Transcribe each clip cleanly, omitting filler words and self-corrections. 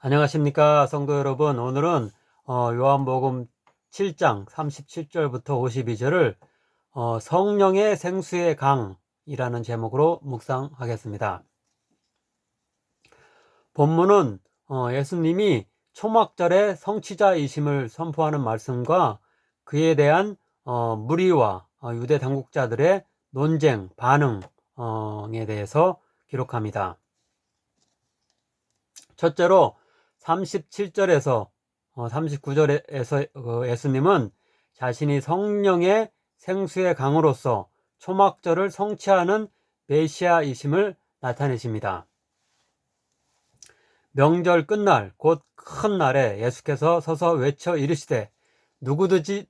안녕하십니까 성도 여러분. 오늘은 요한복음 7장 37절부터 52절을 성령의 생수의 강이라는 제목으로 묵상하겠습니다. 본문은 예수님이 초막절의 성취자이심을 선포하는 말씀과 그에 대한 무리와 유대 당국자들의 논쟁, 반응에 대해서 기록합니다. 첫째로 37절에서 39절에서 예수님은 자신이 성령의 생수의 강으로서 초막절을 성취하는 메시아이심을 나타내십니다. 명절 끝날 곧 큰 날에 예수께서 서서 외쳐 이르시되 누구든지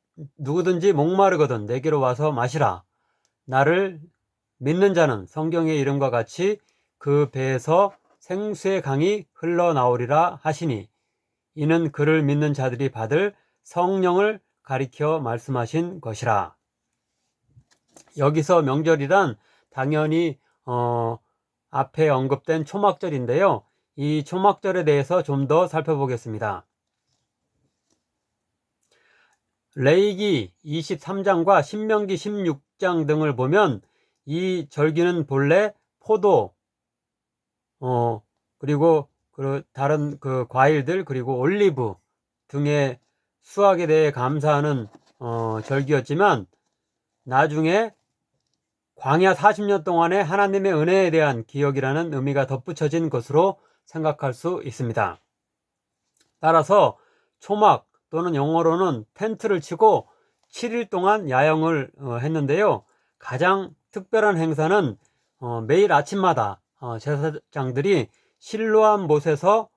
목마르거든 내게로 와서 마시라. 나를 믿는 자는 성경의 이름과 같이 그 배에서 생수의 강이 흘러나오리라 하시니, 이는 그를 믿는 자들이 받을 성령을 가리켜 말씀하신 것이라. 여기서 명절이란 당연히 앞에 언급된 초막절인데요. 이 초막절에 대해서 좀 더 살펴보겠습니다. 레위기 23장과 신명기 16장 등을 보면 이 절기는 본래 포도, 그리고 다른 과일들, 그리고 올리브 등의 수확에 대해 감사하는 절기였지만, 나중에 광야 40년 동안의 하나님의 은혜에 대한 기억이라는 의미가 덧붙여진 것으로 생각할 수 있습니다. 따라서 초막 또는 영어로는 텐트를 치고 7일 동안 야영을 했는데요. 가장 특별한 행사는 매일 아침마다 제사장들이 실로암 못에서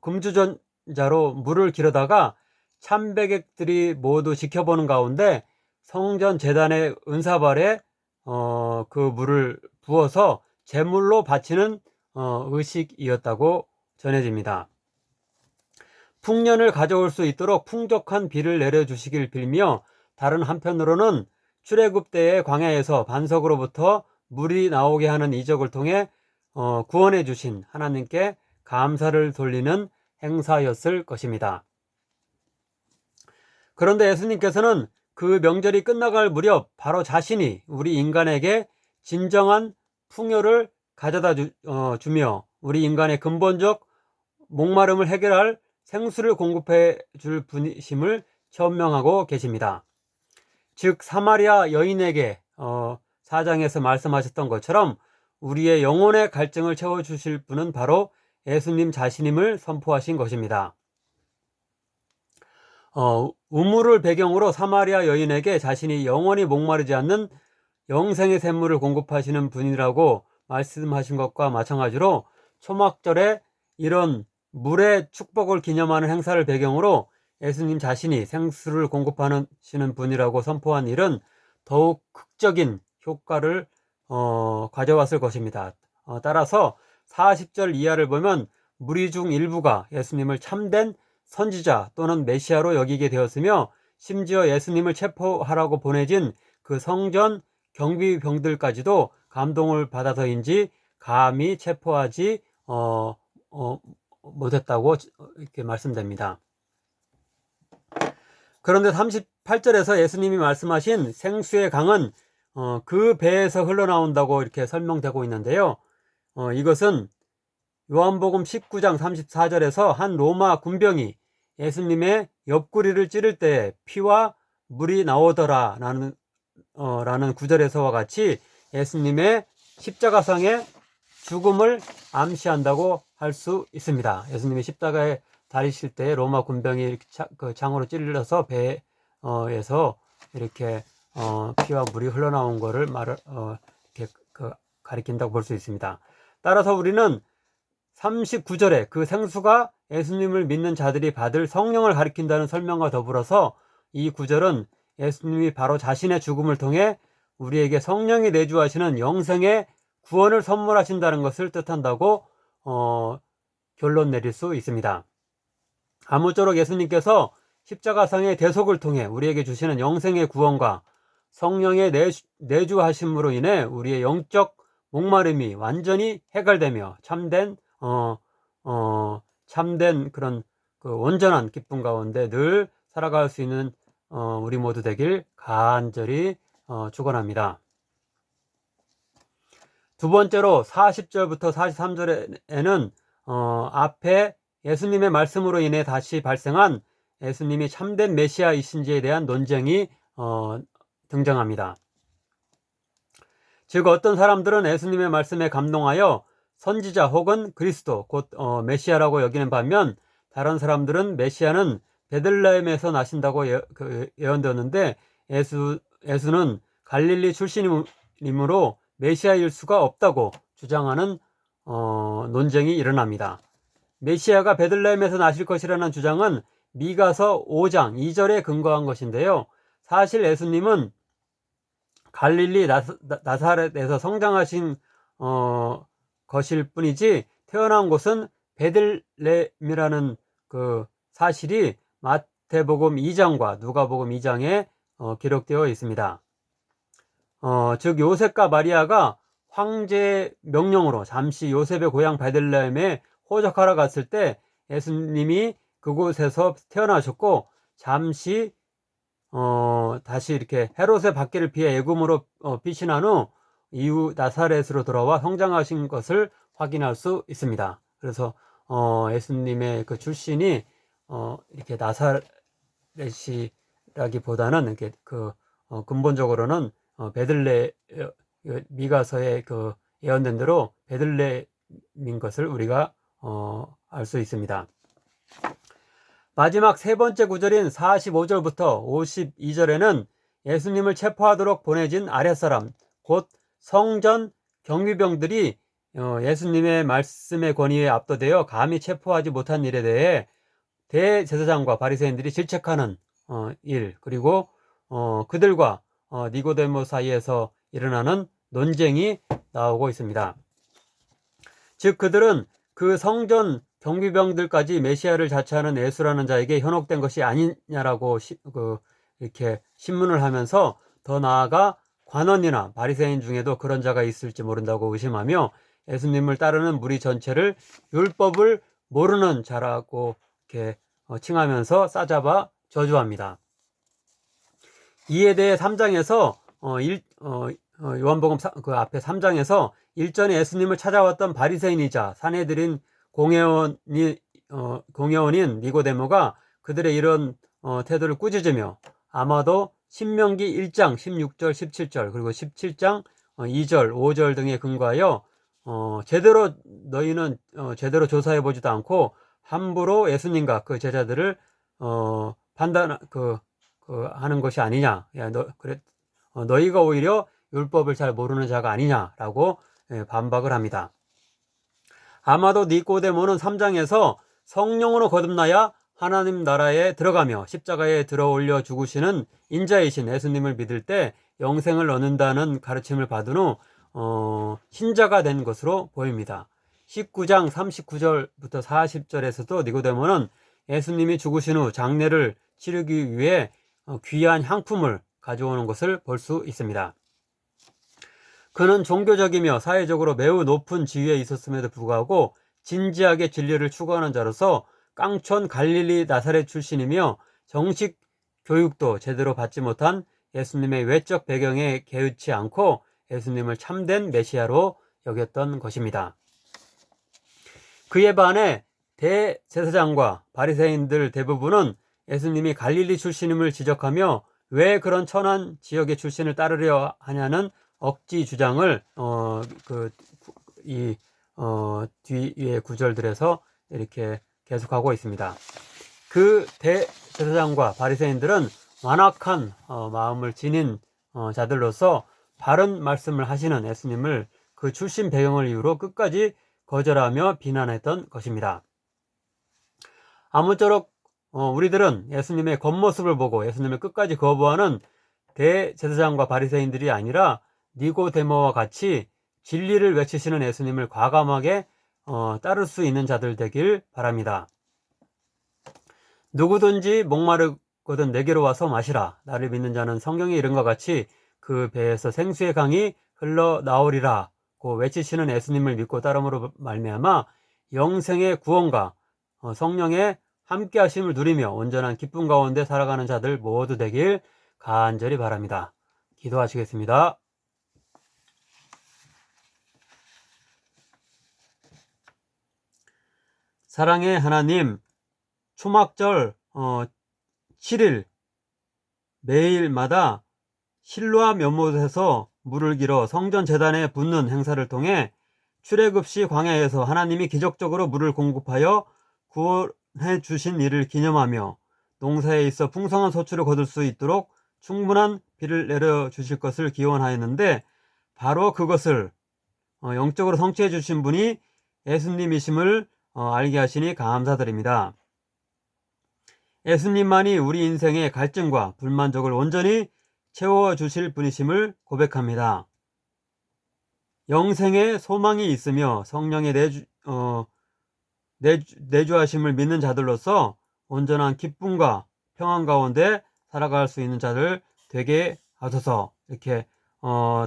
금주전자로 물을 기르다가 참배객들이 모두 지켜보는 가운데 성전 제단의 은사발에 그 물을 부어서 제물로 바치는 의식이었다고 전해집니다. 풍년을 가져올 수 있도록 풍족한 비를 내려주시길 빌며, 다른 한편으로는 출애굽 때의 광야에서 반석으로부터 물이 나오게 하는 이적을 통해 구원해 주신 하나님께 감사를 돌리는 행사였을 것입니다. 그런데 예수님께서는 그 명절이 끝나갈 무렵 바로 자신이 우리 인간에게 진정한 풍요를 가져다 주며 우리 인간의 근본적 목마름을 해결할 생수를 공급해 줄 분이심을 천명하고 계십니다. 즉 사마리아 여인에게 4장에서 말씀하셨던 것처럼 우리의 영혼의 갈증을 채워주실 분은 바로 예수님 자신임을 선포하신 것입니다. 우물을 배경으로 사마리아 여인에게 자신이 영원히 목마르지 않는 영생의 샘물을 공급하시는 분이라고 말씀하신 것과 마찬가지로 초막절에 이런 물의 축복을 기념하는 행사를 배경으로 예수님 자신이 생수를 공급하시는 분이라고 선포한 일은 더욱 극적인 효과를 가져왔을 것입니다. 따라서 40절 이하를 보면 무리 중 일부가 예수님을 참된 선지자 또는 메시아로 여기게 되었으며, 심지어 예수님을 체포하라고 보내진 그 성전 경비병들까지도 감동을 받아서인지 감히 체포하지 못했다고 이렇게 말씀됩니다. 그런데 38절에서 예수님이 말씀하신 생수의 강은 그 배에서 흘러나온다고 이렇게 설명되고 있는데요. 이것은 요한복음 19장 34절에서 한 로마 군병이 예수님의 옆구리를 찌를 때 피와 물이 나오더라 라는 구절에서와 같이 예수님의 십자가상의 죽음을 암시한다고 할 수 있습니다. 예수님이 십자가에 달리실 때 로마 군병이 창으로 찔러서 배에서 이렇게 피와 물이 흘러나온 것을 이렇게 가리킨다고 볼 수 있습니다. 따라서 우리는 39절에 그 생수가 예수님을 믿는 자들이 받을 성령을 가리킨다는 설명과 더불어서 이 구절은 예수님이 바로 자신의 죽음을 통해 우리에게 성령이 내주하시는 영생의 구원을 선물하신다는 것을 뜻한다고 결론 내릴 수 있습니다. 아무쪼록 예수님께서 십자가상의 대속을 통해 우리에게 주시는 영생의 구원과 성령의 내주하심으로 인해 우리의 영적 목마름이 완전히 해결되며 참된 참된 그런 그 온전한 기쁨 가운데 늘 살아갈 수 있는 우리 모두 되길 간절히 축원합니다. 두 번째로 40절부터 43절에는 앞에 예수님의 말씀으로 인해 다시 발생한 예수님이 참된 메시아이신지에 대한 논쟁이 등장합니다. 즉 어떤 사람들은 예수님의 말씀에 감동하여 선지자 혹은 그리스도 곧 메시아라고 여기는 반면, 다른 사람들은 메시아는 베들레헴에서 나신다고 예언되었는데 예수는 갈릴리 출신이므로 메시아일 수가 없다고 주장하는 논쟁이 일어납니다. 메시아가 베들레헴에서 나실 것이라는 주장은 미가서 5장 2절에 근거한 것인데요. 사실 예수님은 갈릴리 나사렛에서 성장하신 것일 뿐이지 태어난 곳은 베들레헴이라는 그 사실이 마태복음 2장과 누가복음 2장에 기록되어 있습니다. 즉 요셉과 마리아가 황제의 명령으로 잠시 요셉의 고향 베들레헴에 호적하러 갔을 때 예수님이 그곳에서 태어나셨고, 잠시 다시 이렇게 헤롯의 박해를 피해 애굽으로 피신한 후 이후 나사렛으로 돌아와 성장하신 것을 확인할 수 있습니다. 그래서 예수님의 그 출신이 이렇게 나사렛이라기보다는 이렇게 근본적으로는 미가서에 그 예언된 대로 베들레헴인 것을 우리가 알 수 있습니다. 마지막 세 번째 구절인 45절부터 52절에는 예수님을 체포하도록 보내진 아랫사람, 곧 성전 경비병들이 예수님의 말씀의 권위에 압도되어 감히 체포하지 못한 일에 대해 대제사장과 바리새인들이 질책하는 일, 그리고 그들과 니고데모 사이에서 일어나는 논쟁이 나오고 있습니다. 즉 그들은 그 성전 경비병들까지 메시아를 자처하는 예수라는 자에게 현혹된 것이 아니냐라고 이렇게 신문을 하면서, 더 나아가 관원이나 바리새인 중에도 그런 자가 있을지 모른다고 의심하며 예수님을 따르는 무리 전체를 율법을 모르는 자라고 이렇게 칭하면서 싸잡아 저주합니다. 이에 대해 3장에서 요한복음 그 앞에 3장에서 일전에 예수님을 찾아왔던 바리새인이자 산헤드린 공회원인 니고데모가 그들의 이런 태도를 꾸짖으며, 아마도 신명기 1장 16절 17절 그리고 17장 2절 5절 등에 근거하여 너희는 제대로 조사해보지도 않고 함부로 예수님과 그 제자들을 하는 것이 아니냐, 너희가 오히려 율법을 잘 모르는 자가 아니냐라고 반박을 합니다. 아마도 니고데모는 3장에서 성령으로 거듭나야 하나님 나라에 들어가며 십자가에 들어 올려 죽으시는 인자이신 예수님을 믿을 때 영생을 얻는다는 가르침을 받은 후 신자가 된 것으로 보입니다. 19장 39절부터 40절에서도 니고데모는 예수님이 죽으신 후 장례를 치르기 위해 귀한 향품을 가져오는 것을 볼 수 있습니다. 그는 종교적이며 사회적으로 매우 높은 지위에 있었음에도 불구하고 진지하게 진리를 추구하는 자로서 깡촌 갈릴리 나사렛 출신이며 정식 교육도 제대로 받지 못한 예수님의 외적 배경에 개의치 않고 예수님을 참된 메시아로 여겼던 것입니다. 그에 반해 대제사장과 바리새인들 대부분은 예수님이 갈릴리 출신임을 지적하며 왜 그런 천한 지역의 출신을 따르려 하냐는 억지 주장을 뒤에 구절들에서 이렇게 계속하고 있습니다. 그 대제사장과 바리새인들은 완악한 마음을 지닌 자들로서 바른 말씀을 하시는 예수님을 그 출신 배경을 이유로 끝까지 거절하며 비난했던 것입니다. 아무쪼록 우리들은 예수님의 겉모습을 보고 예수님을 끝까지 거부하는 대제사장과 바리새인들이 아니라 니고데모와 같이 진리를 외치시는 예수님을 과감하게 따를 수 있는 자들 되길 바랍니다. 누구든지 목마르거든 내게로 와서 마시라. 나를 믿는 자는 성경에 이른것 같이 그 배에서 생수의 강이 흘러나오리라 고 외치시는 예수님을 믿고 따름으로 말미암아 영생의 구원과 성령의 함께 하심을 누리며 온전한 기쁨 가운데 살아가는 자들 모두 되길 간절히 바랍니다. 기도하시겠습니다. 사랑의 하나님, 초막절 7일 매일마다 실로암 면못에서 물을 길어 성전 제단에 붓는 행사를 통해 출애굽시 광야에서 하나님이 기적적으로 물을 공급하여 구원해 주신 일을 기념하며 농사에 있어 풍성한 소출을 거둘 수 있도록 충분한 비를 내려 주실 것을 기원하였는데, 바로 그것을 영적으로 성취해 주신 분이 예수님이심을 알게 하시니 감사드립니다. 예수님만이 우리 인생의 갈증과 불만족을 온전히 채워주실 분이심을 고백합니다. 영생에 소망이 있으며 성령의 내주하심을 믿는 자들로서 온전한 기쁨과 평안 가운데 살아갈 수 있는 자들 되게 하소서. 이렇게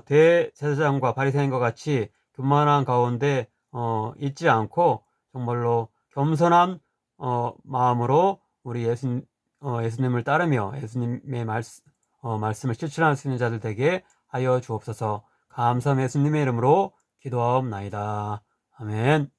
대제사장과 바리새인과 같이 교만한 가운데 있지 않고 정말로 겸손한 마음으로 우리 예수님을 따르며 예수님의 말씀을 실천할 수 있는 자들 되게 하여 주옵소서. 감사함 예수님의 이름으로 기도하옵나이다. 아멘.